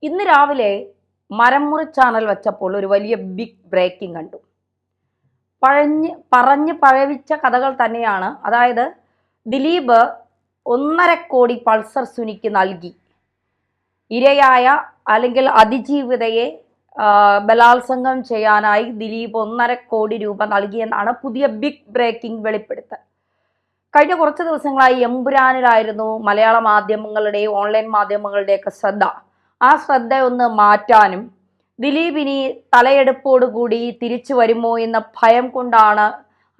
ഇന്ന് രാവിലെ മരമുറി ചാനൽ വെച്ചപ്പോൾ ഒരു വലിയ ബിഗ് ബ്രേക്കിംഗ് കണ്ടു. പറഞ്ഞ് പഴവിച്ച കഥകൾ തന്നെയാണ്. അതായത് ദിലീപ് 1.5 കോടി പൾസർ സുനിക്ക് നൽകി. ഇരയായ അല്ലെങ്കിൽ അതിജീവിതയെ ബലാത്സംഗം ചെയ്യാനായി ദിലീപ് 1.5 കോടി രൂപ നൽകിയെന്നാണ് പുതിയ ബിഗ് ബ്രേക്കിംഗ് വെളിപ്പെടുത്തൽ. കഴിഞ്ഞ കുറച്ച് ദിവസങ്ങളായി എമ്പുരാനിലായിരുന്നു മലയാള മാധ്യമങ്ങളുടെയും ഓൺലൈൻ മാധ്യമങ്ങളുടെയൊക്കെ ശ്രദ്ധ. ആ ശ്രദ്ധ ഒന്ന് മാറ്റാനും ദിലീപ് ഇനി തലയെടുപ്പോടുകൂടി തിരിച്ചു വരുമോ എന്ന ഭയം കൊണ്ടാണ്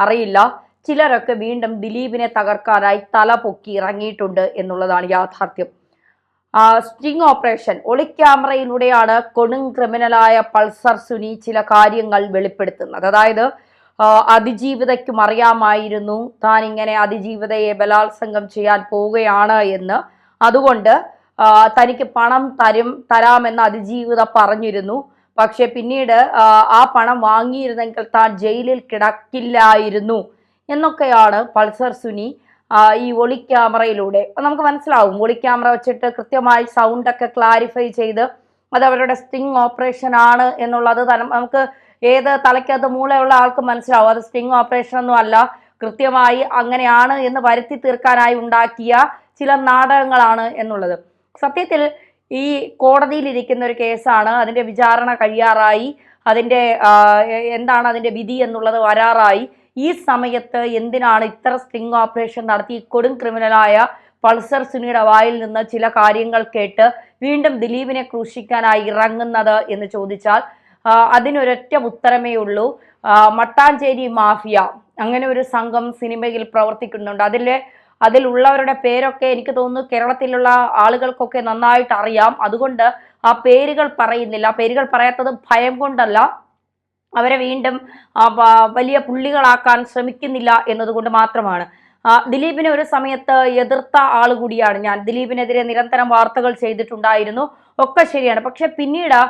അറിയില്ല, ചിലരൊക്കെ വീണ്ടും ദിലീപിനെ തകർക്കാനായി തല പൊക്കി ഇറങ്ങിയിട്ടുണ്ട് എന്നുള്ളതാണ് യാഥാർത്ഥ്യം. സ്റ്റിംഗ് ഓപ്പറേഷൻ ഒളിക്യാമറയിലൂടെയാണ് കൊടും ക്രിമിനലായ പൾസർ സുനി ചില കാര്യങ്ങൾ വെളിപ്പെടുത്തുന്നത്. അതായത് അതിജീവിതയ്ക്കും അറിയാമായിരുന്നു താൻ ഇങ്ങനെ അതിജീവിതയെ ബലാത്സംഗം ചെയ്യാൻ പോവുകയാണ് എന്ന്. അതുകൊണ്ട് തനിക്ക് പണം തരാമെന്ന് അതിജീവിത പറഞ്ഞിരുന്നു. പക്ഷെ പിന്നീട് ആ പണം വാങ്ങിയിരുന്നെങ്കിൽ താൻ ജയിലിൽ കിടക്കില്ലായിരുന്നു എന്നൊക്കെയാണ് പൾസർ സുനി ഈ ഒളിക്യാമറയിലൂടെ നമുക്ക് മനസ്സിലാവും. ഒളിക്യാമറ വെച്ചിട്ട് കൃത്യമായി സൗണ്ടൊക്കെ ക്ലാരിഫൈ ചെയ്ത് അത് അവരുടെ സ്റ്റിംഗ് ഓപ്പറേഷൻ ആണ് എന്നുള്ളത് നമുക്ക് ഏത് തലയ്ക്കകത്ത് മൂളയുള്ള ആൾക്ക് മനസ്സിലാവും. അത് സ്റ്റിംഗ് ഓപ്പറേഷൻ ഒന്നും അല്ല, കൃത്യമായി അങ്ങനെയാണ് എന്ന് വരുത്തി തീർക്കാനായി ഉണ്ടാക്കിയ ചില നാടകങ്ങളാണ് എന്നുള്ളത്. സത്യത്തിൽ ഈ കോടതിയിലിരിക്കുന്ന ഒരു കേസാണ്. അതിൻ്റെ വിചാരണ കഴിയാറായി, എന്താണ് അതിൻ്റെ വിധി എന്നുള്ളത് വരാറായി. ഈ സമയത്ത് എന്തിനാണ് ഇത്ര സ്റ്റിംഗ് ഓപ്പറേഷൻ നടത്തി കൊടും ക്രിമിനലായ പൾസർ സുനിയുടെ വായിൽ നിന്ന് ചില കാര്യങ്ങൾ കേട്ട് വീണ്ടും ദിലീപിനെ ക്രൂശിക്കാനായി ഇറങ്ങുന്നത് എന്ന് ചോദിച്ചാൽ അതിനൊരൊറ്റ ഉത്തരമേ ഉള്ളൂ. മട്ടാഞ്ചേരി മാഫിയ അങ്ങനെ ഒരു സംഘം സിനിമയിൽ പ്രവർത്തിക്കുന്നുണ്ട്. അതിലുള്ളവരുടെ പേരൊക്കെ എനിക്ക് തോന്നുന്നു കേരളത്തിലുള്ള ആളുകൾക്കൊക്കെ നന്നായിട്ട് അറിയാം. അതുകൊണ്ട് ആ പേരുകൾ പറയുന്നില്ല. പേരുകൾ പറയാത്തത് ഭയം കൊണ്ടല്ല, അവരെ വീണ്ടും വലിയ പുള്ളികളാക്കാൻ ശ്രമിക്കുന്നില്ല എന്നതുകൊണ്ട് മാത്രമാണ്. ദിലീപിനെ ഒരു സമയത്ത് എതിർത്ത ആൾ കൂടിയാണ് ഞാൻ. ദിലീപിനെതിരെ നിരന്തരം വാർത്തകൾ ചെയ്തിട്ടുണ്ടായിരുന്നു, ഒക്കെ ശരിയാണ്. പക്ഷെ പിന്നീട്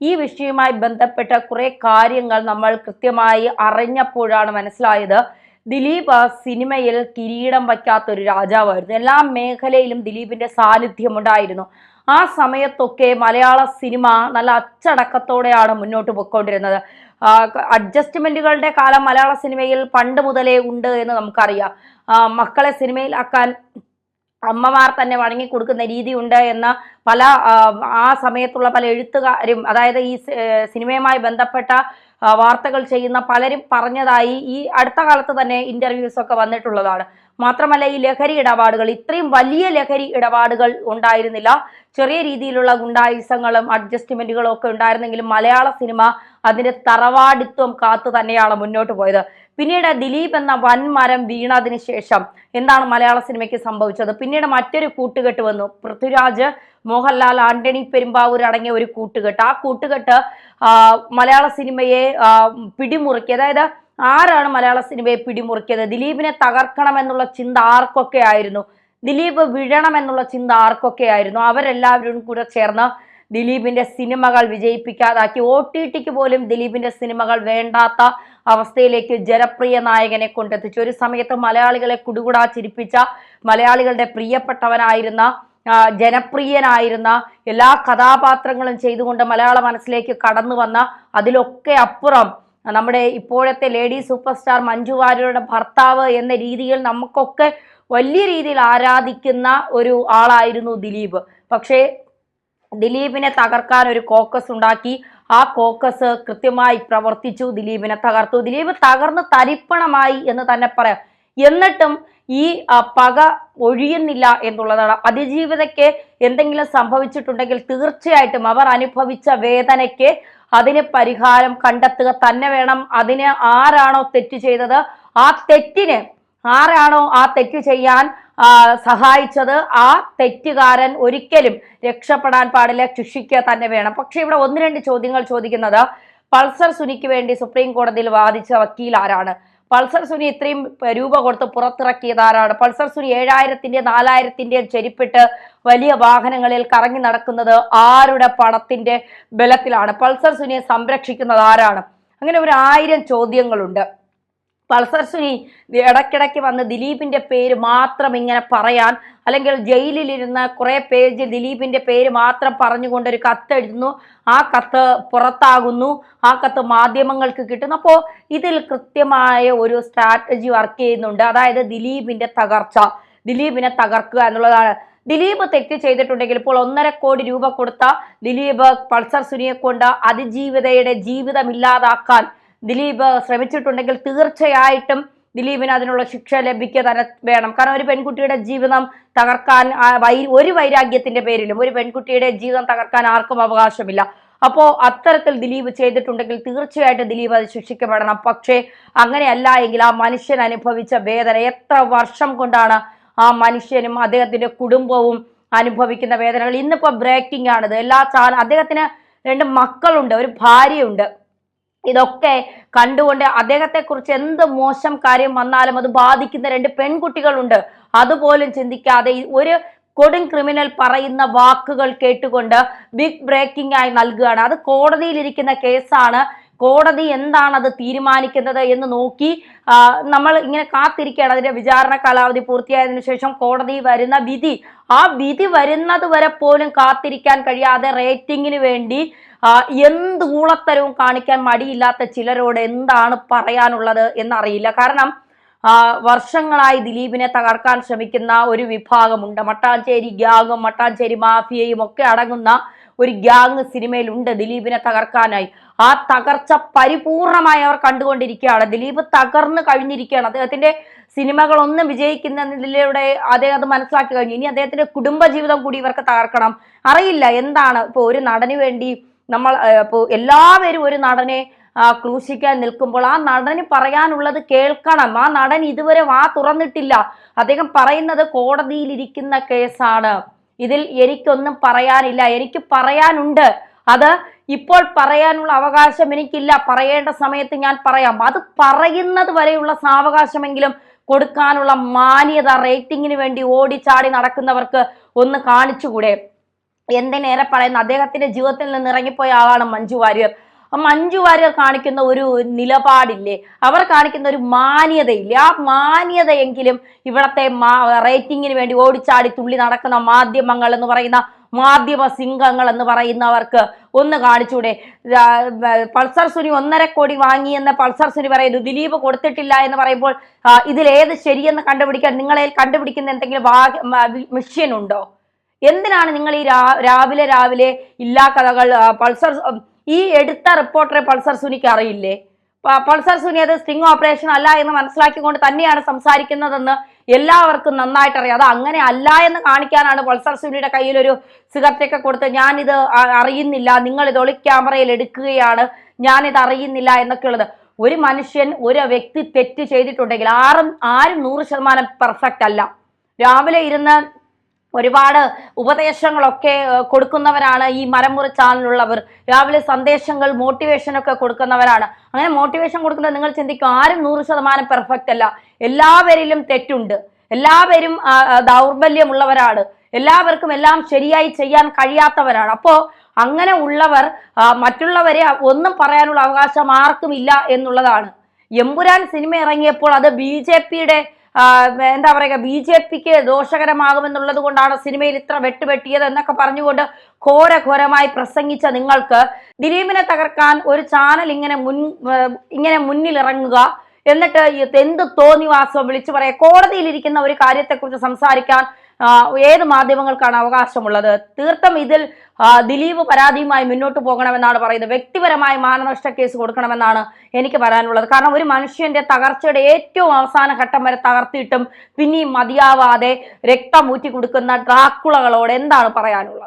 ഈ വിഷയവുമായി ബന്ധപ്പെട്ട കുറെ കാര്യങ്ങൾ നമ്മൾ കൃത്യമായി അറിഞ്ഞപ്പോഴാണ് മനസ്സിലായത് ദിലീപ് സിനിമയിൽ കിരീടം വയ്ക്കാത്തൊരു രാജാവായിരുന്നു. എല്ലാ മേഖലയിലും ദിലീപിന്റെ സാന്നിധ്യം ഉണ്ടായിരുന്നു. ആ സമയത്തൊക്കെ മലയാള സിനിമ നല്ല അച്ചടക്കത്തോടെയാണ് മുന്നോട്ട് പോയിക്കൊണ്ടിരുന്നത്. അഡ്ജസ്റ്റ്മെന്റുകളുടെ കാലം മലയാള സിനിമയിൽ പണ്ട് മുതലേ ഉണ്ട് എന്ന് നമുക്കറിയാം. മക്കളെ സിനിമയിലാക്കാൻ അമ്മമാർ തന്നെ വഴങ്ങി കൊടുക്കുന്ന രീതിയുണ്ട് എന്ന ആ സമയത്തുള്ള പല എഴുത്തുകാരും, അതായത് ഈ സിനിമയുമായി ബന്ധപ്പെട്ട വാർത്തകൾ ചെയ്യുന്ന പലരും പറഞ്ഞതായി ഈ അടുത്ത കാലത്ത് തന്നെ ഇന്റർവ്യൂസ് ഒക്കെ വന്നിട്ടുള്ളതാണ്. മാത്രമല്ല ഈ ലഹരി ഇടപാടുകൾ, ഇത്രയും വലിയ ലഹരി ഇടപാടുകൾ ഉണ്ടായിരുന്നില്ല. ചെറിയ രീതിയിലുള്ള ഗുണ്ടായുസങ്ങളും അഡ്ജസ്റ്റ്മെന്റുകളും ഒക്കെ ഉണ്ടായിരുന്നെങ്കിലും മലയാള സിനിമ അതിന്റെ തറവാടിത്വം കാത്തു തന്നെയാണ് മുന്നോട്ട് പോയത്. പിന്നീട് ദിലീപ് എന്ന വൻമരം വീണതിന് ശേഷം എന്താണ് മലയാള സിനിമയ്ക്ക് സംഭവിച്ചത്? പിന്നീട് മറ്റൊരു കൂട്ടുകെട്ട് വന്നു. പൃഥ്വിരാജ്, മോഹൻലാൽ, ആന്റണി പെരുമ്പാവൂർ അടങ്ങിയ ഒരു കൂട്ടുകെട്ട്. ആ കൂട്ടുകെട്ട് മലയാള സിനിമയെ പിടിമുറുക്കി. അതായത് ആരാണ് മലയാള സിനിമയെ പിടിമുറുക്കിയത്? ദിലീപിനെ തകർക്കണമെന്നുള്ള ചിന്ത ആർക്കൊക്കെ ആയിരുന്നു? ദിലീപ് വിഴണമെന്നുള്ള ചിന്ത ആർക്കൊക്കെ ആയിരുന്നു? അവരെല്ലാവരും കൂടെ ചേർന്ന് ദിലീപിന്റെ സിനിമകൾ വിജയിപ്പിക്കാതാക്കി. OTTക്ക് പോലും ദിലീപിന്റെ സിനിമകൾ വേണ്ടാത്ത അവസ്ഥയിലേക്ക് ജനപ്രിയ നായകനെ കൊണ്ടെത്തിച്ചു. ഒരു സമയത്ത് മലയാളികളെ കുടുകുടാ ചിരിപ്പിച്ച, മലയാളികളുടെ പ്രിയപ്പെട്ടവനായിരുന്ന, ജനപ്രിയനായിരുന്ന, എല്ലാ കഥാപാത്രങ്ങളും ചെയ്തുകൊണ്ട് മലയാള മനസ്സിലേക്ക് കടന്നു വന്ന, അതിലൊക്കെ അപ്പുറം നമ്മുടെ ഇപ്പോഴത്തെ ലേഡി സൂപ്പർ സ്റ്റാർ മഞ്ജു വാര്യരുടെ ഭർത്താവ് എന്ന രീതിയിൽ നമുക്കൊക്കെ വലിയ രീതിയിൽ ആരാധിക്കുന്ന ഒരു ആളായിരുന്നു ദിലീപ്. പക്ഷേ ദിലീപിനെ തകർക്കാൻ ഒരു കോക്കസ് ഉണ്ടാക്കി. ആ കോക്കസ് കൃത്യമായി പ്രവർത്തിച്ചു, ദിലീപിനെ തകർത്തു. ദിലീപ് തകർന്ന് തരിപ്പണമായി എന്ന് തന്നെ പറയാം. എന്നിട്ടും ഈ പക ഒഴിയുന്നില്ല എന്നുള്ളതാണ്. അതിജീവിതയ്ക്ക് എന്തെങ്കിലും സംഭവിച്ചിട്ടുണ്ടെങ്കിൽ തീർച്ചയായിട്ടും അവർ അനുഭവിച്ച വേദനയ്ക്ക് അതിന് പരിഹാരം കണ്ടെത്തുക തന്നെ വേണം. അതിന് ആരാണോ തെറ്റ് ചെയ്തത്, ആ തെറ്റിന് ആരാണോ ആ തെറ്റ് ചെയ്യാൻ സഹായിച്ചത്, ആ തെറ്റുകാരൻ ഒരിക്കലും രക്ഷപ്പെടാൻ പാടില്ല, ശിക്ഷിക്കുക തന്നെ വേണം. പക്ഷെ ഇവിടെ 1-2 ചോദ്യങ്ങൾ ചോദിക്കുന്നത്, പൾസർ സുനിക്ക് വേണ്ടി സുപ്രീം കോടതിയിൽ വാദിച്ച വക്കീൽ ആരാണ്? പൾസർ സുനി ഇത്രയും രൂപ കൊടുത്ത് പുറത്തിറക്കിയത് ആരാണ്? പൾസർ സുനി 7000-ന്റെയും 4000-ന്റെയും ചെരിപ്പിട്ട് വലിയ വാഹനങ്ങളിൽ കറങ്ങി നടക്കുന്നത് ആരുടെ പണത്തിന്റെ ബലത്തിലാണ്? പൾസർ സുനിയെ സംരക്ഷിക്കുന്നത് ആരാണ്? അങ്ങനെ ഒരു 1000 ചോദ്യങ്ങളുണ്ട്. പൾസർ സുനി ഇടയ്ക്കിടയ്ക്ക് വന്ന് ദിലീപിന്റെ പേര് മാത്രം ഇങ്ങനെ പറയാൻ, അല്ലെങ്കിൽ ജയിലിലിരുന്ന് കുറെ പേജ് ദിലീപിന്റെ പേര് മാത്രം പറഞ്ഞുകൊണ്ട് ഒരു കത്ത് എഴുതുന്നു, ആ കത്ത് പുറത്താകുന്നു, ആ കത്ത് മാധ്യമങ്ങൾക്ക് കിട്ടുന്നു. അപ്പോൾ ഇതിൽ കൃത്യമായ ഒരു സ്ട്രാറ്റജി വർക്ക് ചെയ്യുന്നുണ്ട്. അതായത് ദിലീപിന്റെ തകർച്ച, ദിലീപിനെ തകർക്കുക എന്നുള്ളതാണ്. ദിലീപ് തെറ്റ് ചെയ്തിട്ടുണ്ടെങ്കിൽ ഇപ്പോൾ 1.5 കോടി രൂപ കൊടുത്ത ദിലീപ് പൾസർ സുനിയെ കൊണ്ട് അതിജീവിതയുടെ ജീവിതം ഇല്ലാതാക്കാൻ ദിലീപ് ശ്രമിച്ചിട്ടുണ്ടെങ്കിൽ തീർച്ചയായിട്ടും ദിലീപിന് അതിനുള്ള ശിക്ഷ ലഭിക്കുക തന്നെ വേണം. കാരണം ഒരു പെൺകുട്ടിയുടെ ജീവിതം തകർക്കാൻ ഒരു വൈരാഗ്യത്തിന്റെ പേരിലും ഒരു പെൺകുട്ടിയുടെ ജീവിതം തകർക്കാൻ ആർക്കും അവകാശമില്ല. അപ്പോ അത്തരത്തിൽ ദിലീപ് ചെയ്തിട്ടുണ്ടെങ്കിൽ തീർച്ചയായിട്ടും ദിലീപ് അത് ശിക്ഷിക്കപ്പെടണം. പക്ഷേ അങ്ങനെയല്ല എങ്കിൽ ആ മനുഷ്യൻ അനുഭവിച്ച വേദന, എത്ര വർഷം കൊണ്ടാണ് ആ മനുഷ്യനും അദ്ദേഹത്തിന്റെ കുടുംബവും അനുഭവിക്കുന്ന വേദനകൾ. ഇന്നിപ്പോ ബ്രേക്കിംഗ് ആണിത്. അദ്ദേഹത്തിന് 2 മക്കളുണ്ട്, ഒരു ഭാര്യയുണ്ട്. ഇതൊക്കെ കണ്ടുകൊണ്ട് അദ്ദേഹത്തെ കുറിച്ച് എന്ത് മോശം കാര്യം വന്നാലും അത് ബാധിക്കുന്ന 2 പെൺകുട്ടികളുണ്ട്. അതുപോലും ചിന്തിക്കാതെ ഒരു കൊടും ക്രിമിനൽ പറയുന്ന വാക്കുകൾ കേട്ടുകൊണ്ട് ബിഗ് ബ്രേക്കിംഗ് ആയി നൽകുകയാണ്. അത് കോടതിയിലിരിക്കുന്ന കേസാണ്. കോടതി എന്താണ് അത് തീരുമാനിക്കുന്നത് എന്ന് നോക്കി നമ്മൾ ഇങ്ങനെ കാത്തിരിക്കുകയാണ്. അതിന്റെ വിചാരണ കാലാവധി പൂർത്തിയായതിനു ശേഷം കോടതി വരുന്ന വിധി, ആ വിധി വരുന്നത് വരെ പോലും കാത്തിരിക്കാൻ കഴിയാതെ റേറ്റിംഗിന് വേണ്ടി എന്ത് ഊളത്തരവും കാണിക്കാൻ മടിയില്ലാത്ത ചിലരോട് എന്താണ് പറയാനുള്ളത് എന്നറിയില്ല. കാരണം വർഷങ്ങളായി ദിലീപിനെ തകർക്കാൻ ശ്രമിക്കുന്ന ഒരു വിഭാഗമുണ്ട്. മട്ടാഞ്ചേരി ഗ്യാങ്ങും മട്ടാഞ്ചേരി മാഫിയയും ഒക്കെ അടങ്ങുന്ന ഒരു ഗ്യാങ് സിനിമയിലുണ്ട് ദിലീപിനെ തകർക്കാനായി. ആ തകർച്ച പരിപൂർണമായി അവർ കണ്ടുകൊണ്ടിരിക്കുകയാണ്. ദിലീപ് തകർന്നു കഴിഞ്ഞിരിക്കുകയാണ്. അദ്ദേഹത്തിന്റെ സിനിമകളൊന്നും വിജയിക്കുന്നതിലൂടെ അദ്ദേഹം അത് മനസ്സിലാക്കി കഴിഞ്ഞു. ഇനി അദ്ദേഹത്തിന്റെ കുടുംബജീവിതം കൂടി ഇവർക്ക് തകർക്കണം. അറിയില്ല എന്താണ്. ഇപ്പൊ ഒരു നടന് വേണ്ടി നമ്മൾ ഇപ്പോൾ എല്ലാവരും ഒരു നടനെ ക്രൂശിക്കാൻ നിൽക്കുമ്പോൾ ആ നടന് പറയാനുള്ളത് കേൾക്കണം. ആ നടൻ ഇതുവരെ വാ തുറന്നിട്ടില്ല. അദ്ദേഹം പറയുന്നത് കോടതിയിലിരിക്കുന്ന കേസാണ്, ഇതിൽ എനിക്കൊന്നും പറയാനില്ല, എനിക്ക് പറയാനുണ്ട്, അത് ഇപ്പോൾ പറയാനുള്ള അവകാശം എനിക്കില്ല, പറയേണ്ട സമയത്ത് ഞാൻ പറയാം. അത് പറയുന്നത് വരെയുള്ള സാവകാശമെങ്കിലും കൊടുക്കാനുള്ള മാന്യത റേറ്റിംഗിന് വേണ്ടി ഓടിച്ചാടി നടക്കുന്നവർക്ക് ഒന്ന് കാണിച്ചുകൂടെ? എന്തിനേറെ പറയുന്ന അദ്ദേഹത്തിന്റെ ജീവിതത്തിൽ നിന്ന് ഇറങ്ങിപ്പോയ ആളാണ് മഞ്ജു വാര്യർ. മഞ്ജു വാര്യർ കാണിക്കുന്ന ഒരു നിലപാടില്ലേ, അവർ കാണിക്കുന്ന ഒരു മാന്യതയില്ലേ, ആ മാന്യതയെങ്കിലും ഇവിടത്തെ റേറ്റിംഗിന് വേണ്ടി ഓടിച്ചാടി തുള്ളി നടക്കുന്ന മാധ്യമങ്ങൾ എന്ന് പറയുന്ന മാധ്യമ സിംഹങ്ങൾ എന്ന് പറയുന്നവർക്ക് ഒന്ന് കാണിച്ചൂടെ? പൾസർ സുനി 1.5 കോടി വാങ്ങിയെന്ന് പൾസർ സുനി പറയുന്നു, ദിലീപ് കൊടുത്തിട്ടില്ല എന്ന് പറയുമ്പോൾ ഇതിലേത് ശരിയെന്ന് കണ്ടുപിടിക്കാൻ നിങ്ങളെ കണ്ടുപിടിക്കുന്ന എന്തെങ്കിലും മിഷ്യൻ ഉണ്ടോ? എന്തിനാണ് നിങ്ങൾ ഈ രാവിലെ ഇല്ലാ കഥകൾ? പൾസർ ഈ എടുത്ത റിപ്പോർട്ടറെ പൾസർ സുനിക്ക് അറിയില്ലേ? പൾസർ സുനി അത് സ്റ്റിംഗ് ഓപ്പറേഷൻ അല്ല എന്ന് മനസ്സിലാക്കിക്കൊണ്ട് തന്നെയാണ് സംസാരിക്കുന്നതെന്ന് എല്ലാവർക്കും നന്നായിട്ട് അറിയാം. അത് അങ്ങനെ അല്ല എന്ന് കാണിക്കാനാണ് പൾസർ സുനിയുടെ കയ്യിൽ ഒരു സിഗരറ്റൊക്കെ കൊടുത്ത് ഞാനിത് അറിയുന്നില്ല, നിങ്ങൾ ഇത് ഒളി ക്യാമറയിൽ എടുക്കുകയാണ്, ഞാനിത് അറിയുന്നില്ല എന്നൊക്കെ ഉള്ളത്. ഒരു മനുഷ്യൻ, ഒരു വ്യക്തി തെറ്റ് ചെയ്തിട്ടുണ്ടെങ്കിൽ ആരും 100% പെർഫെക്റ്റ് അല്ല. രാവിലെ ഇരുന്ന് ഒരുപാട് ഉപദേശങ്ങളൊക്കെ കൊടുക്കുന്നവരാണ് ഈ മരമുറി ചാനലുള്ളവർ. രാവിലെ സന്ദേശങ്ങൾ, മോട്ടിവേഷനൊക്കെ കൊടുക്കുന്നവരാണ്. അങ്ങനെ മോട്ടിവേഷൻ കൊടുക്കുന്നത് നിങ്ങൾ ചിന്തിക്കും, ആരും 100% പെർഫെക്റ്റ് അല്ല, എല്ലാവരിലും തെറ്റുണ്ട്, എല്ലാവരും ദൗർബല്യമുള്ളവരാണ്, എല്ലാവർക്കും എല്ലാം ശരിയായി ചെയ്യാൻ കഴിയാത്തവരാണ്. അപ്പോ അങ്ങനെ ഉള്ളവർ മറ്റുള്ളവരെ ഒന്നും പറയാനുള്ള അവകാശം ആർക്കും ഇല്ല എന്നുള്ളതാണ്. എമ്പുരാൻ സിനിമ ഇറങ്ങിയപ്പോൾ അത് BJPയുടെ എന്താ പറയുക, BJPക്ക് ദോഷകരമാകുമെന്നുള്ളത് കൊണ്ടാണ് സിനിമയിൽ ഇത്ര വെട്ടുപെട്ടിയത് എന്നൊക്കെ പറഞ്ഞുകൊണ്ട് ഘോരഘോരമായി പ്രസംഗിച്ച നിങ്ങൾക്ക് ദിലീപിനെ തകർക്കാൻ ഒരു ചാനൽ ഇങ്ങനെ മുന്നിലിറങ്ങുക, എന്നിട്ട് എന്ത് തോന്നിവാസവും വിളിച്ചു പറയാം. കോടതിയിലിരിക്കുന്ന ഒരു കാര്യത്തെക്കുറിച്ച് സംസാരിക്കാൻ ഏത് മാധ്യമങ്ങൾക്കാണ് അവകാശമുള്ളത്? തീർത്തും ഇതിൽ ദിലീപ് പരാതിയുമായി മുന്നോട്ട് പോകണമെന്നാണ് പറയുന്നത്. വ്യക്തിപരമായ മാനനഷ്ട കേസ് കൊടുക്കണമെന്നാണ് എനിക്ക് പറയാനുള്ളത്. കാരണം ഒരു മനുഷ്യന്റെ തകർച്ചയുടെ ഏറ്റവും അവസാന ഘട്ടം വരെ തകർത്തിയിട്ടും പിന്നെയും മതിയാവാതെ രക്തം ഊറ്റി കൊടുക്കുന്ന ഡ്രാക്കുളകളോട് എന്താണ് പറയാനുള്ളത്?